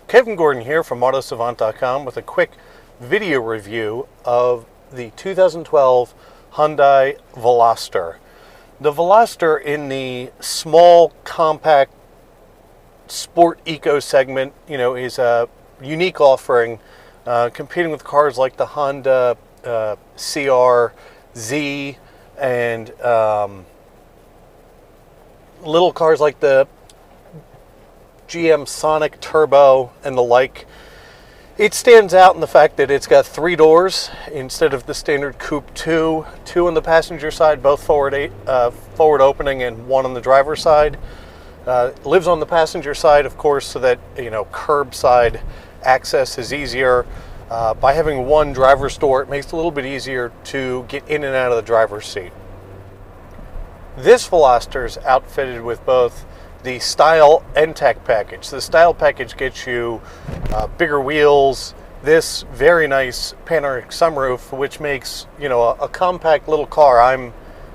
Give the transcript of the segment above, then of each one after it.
Kevin Gordon here from AutoSavant.com with a quick video review of the 2012 Hyundai Veloster. The Veloster in the small, compact, sport eco segment, is a unique offering, competing with cars like the Honda CR-Z and little cars like the GM Sonic Turbo and the like. It stands out in the fact that it's got 3 doors instead of the standard coupe two on the passenger side, both forward opening and 1 on the driver's side. Lives on the passenger side, of course, so that curbside access is easier. By having 1 driver's door, it makes it a little bit easier to get in and out of the driver's seat. This Veloster is outfitted with both the Style and Tech package. The Style package gets you bigger wheels, this very nice panoramic sunroof, which makes a compact little car. I'm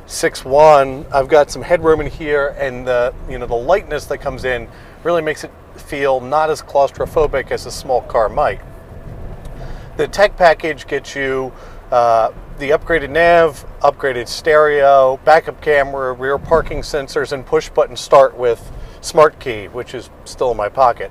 6'1", I've got some headroom in here, and the lightness that comes in really makes it feel not as claustrophobic as a small car might. The Tech package gets you the upgraded nav, upgraded stereo, backup camera, rear parking sensors, and push button start with smart key, which is still in my pocket.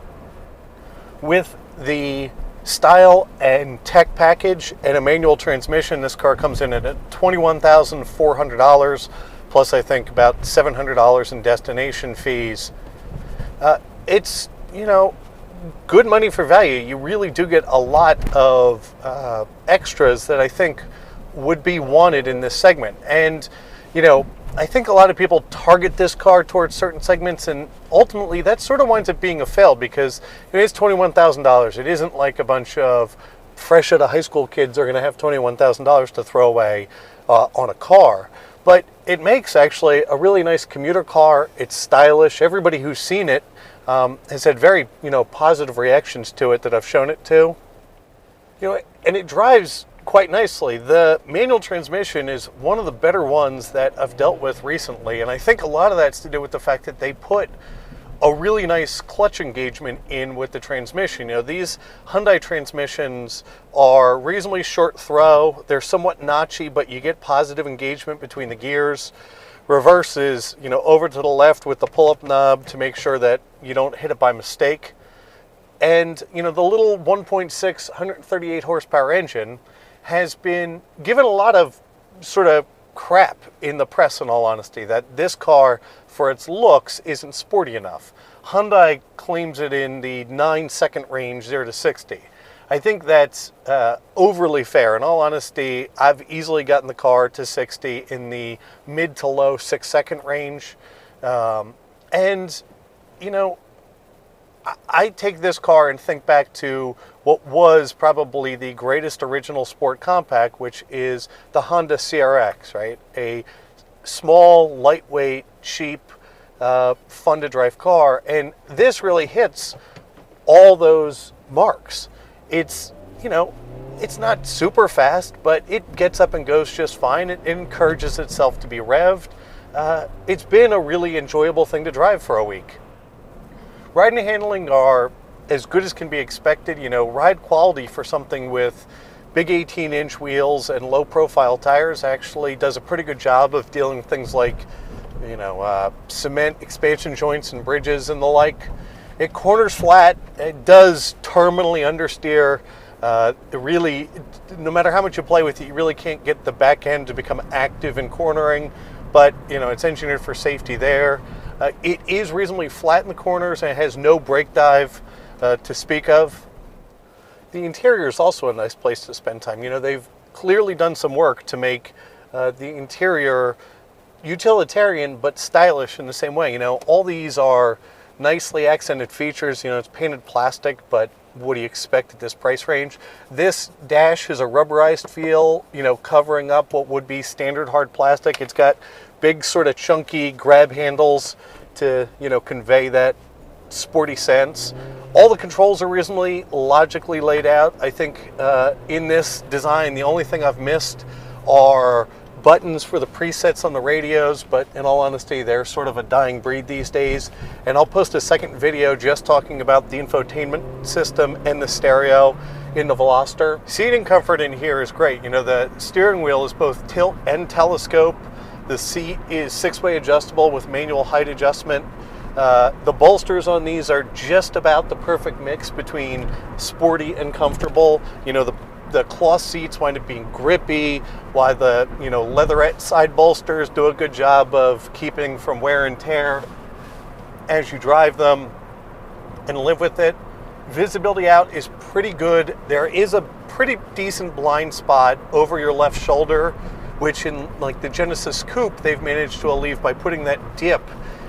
With the Style and Tech package and a manual transmission, this car comes in at $21,400 plus I think about $700 in destination fees. It's good money for value. You really do get a lot of extras that I think would be wanted in this segment. And I think a lot of people target this car towards certain segments, and ultimately that sort of winds up being a fail because it is $21,000. It isn't like a bunch of fresh out of high school kids are going to have $21,000 to throw away on a car. But it makes actually a really nice commuter car. It's stylish. Everybody who's seen it has had very positive reactions to it that I've shown it to. And it drives quite nicely. The manual transmission is one of the better ones that I've dealt with recently, and I think a lot of that's to do with the fact that they put a really nice clutch engagement in with the transmission. These Hyundai transmissions are reasonably short throw. They're somewhat notchy, but you get positive engagement between the gears. Reverse is over to the left with the pull-up knob to make sure that you don't hit it by mistake. And the little 1.6 138 horsepower engine has been given a lot of sort of crap in the press, in all honesty, that this car, for its looks, isn't sporty enough. Hyundai claims it in the 9-second range, 0 to 60. I think that's overly fair. In all honesty, I've easily gotten the car to 60 in the mid to low 6-second range. I take this car and think back to what was probably the greatest original sport compact, which is the Honda CRX, right? A small, lightweight, cheap, fun to drive car. And this really hits all those marks. It's, it's not super fast, but it gets up and goes just fine. It encourages itself to be revved. It's been a really enjoyable thing to drive for a week. Ride and handling are as good as can be expected. Ride quality for something with big 18-inch wheels and low-profile tires actually does a pretty good job of dealing with things like, cement expansion joints and bridges and the like. It corners flat. It does terminally understeer. Really, no matter how much you play with it, you really can't get the back end to become active in cornering, but it's engineered for safety there. It is reasonably flat in the corners and it has no brake dive to speak of. The interior is also a nice place to spend time. They've clearly done some work to make the interior utilitarian but stylish in the same way. All these are nicely accented features. It's painted plastic, but what do you expect at this price range? This dash has a rubberized feel, covering up what would be standard hard plastic. It's got big sort of chunky grab handles to convey that sporty sense. All the controls are reasonably logically laid out. I think in this design the only thing I've missed are buttons for the presets on the radios, but in all honesty, they're sort of a dying breed these days. And I'll post a second video just talking about the infotainment system and the stereo in the Veloster. Seating comfort in here is great. You know, the steering wheel is both tilt and telescope. The seat is 6-way adjustable with manual height adjustment. The bolsters on these are just about the perfect mix between sporty and comfortable. You know, the cloth seats wind up being grippy, while the, you know, leatherette side bolsters do a good job of keeping from wear and tear as you drive them and live with it. Visibility out is pretty good. There is a pretty decent blind spot over your left shoulder, which in like the Genesis Coupe, they've managed to alleviate by putting that dip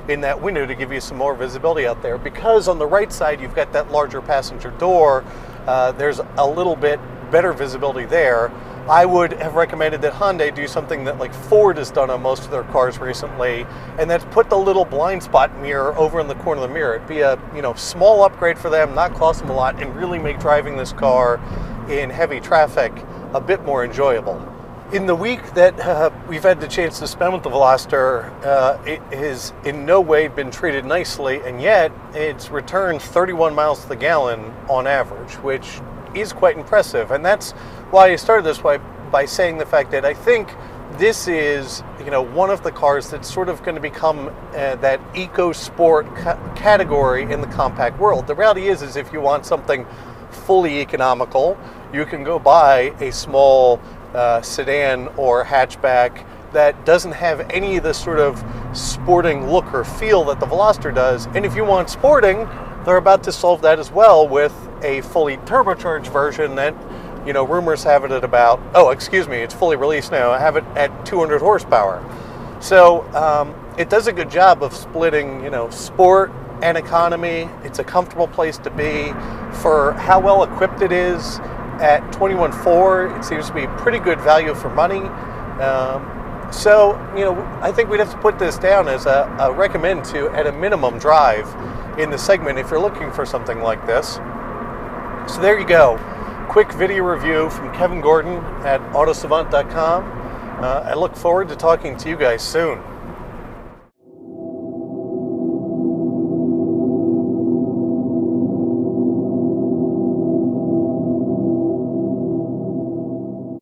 in that window to give you some more visibility out there. Because on the right side, you've got that larger passenger door, there's a little bit better visibility there. I would have recommended that Hyundai do something that like Ford has done on most of their cars recently, and that's put the little blind spot mirror over in the corner of the mirror. It'd be a, you know, small upgrade for them, not cost them a lot, and really make driving this car in heavy traffic a bit more enjoyable. In the week that we've had the chance to spend with the Veloster, it has in no way been treated nicely, and yet it's returned 31 miles to the gallon on average, which is quite impressive. And that's why I started this by saying the fact that I think this is, you know, one of the cars that's sort of going to become that eco sport category in the compact world. The reality is if you want something fully economical, you can go buy a small sedan or hatchback that doesn't have any of the sort of sporting look or feel that the Veloster does. And if you want sporting, they're about to solve that as well with a fully turbocharged version that, you know, rumors have it at about, it's fully released now. I have it at 200 horsepower. So it does a good job of splitting, you know, sport and economy. It's a comfortable place to be. For how well equipped it is, at 21.4, it seems to be pretty good value for money. So, you know, I think we'd have to put this down as a recommend to, at a minimum, drive in the segment if you're looking for something like this. So there you go. Quick video review from Kevin Gordon at Autosavant.com. I look forward to talking to you guys soon.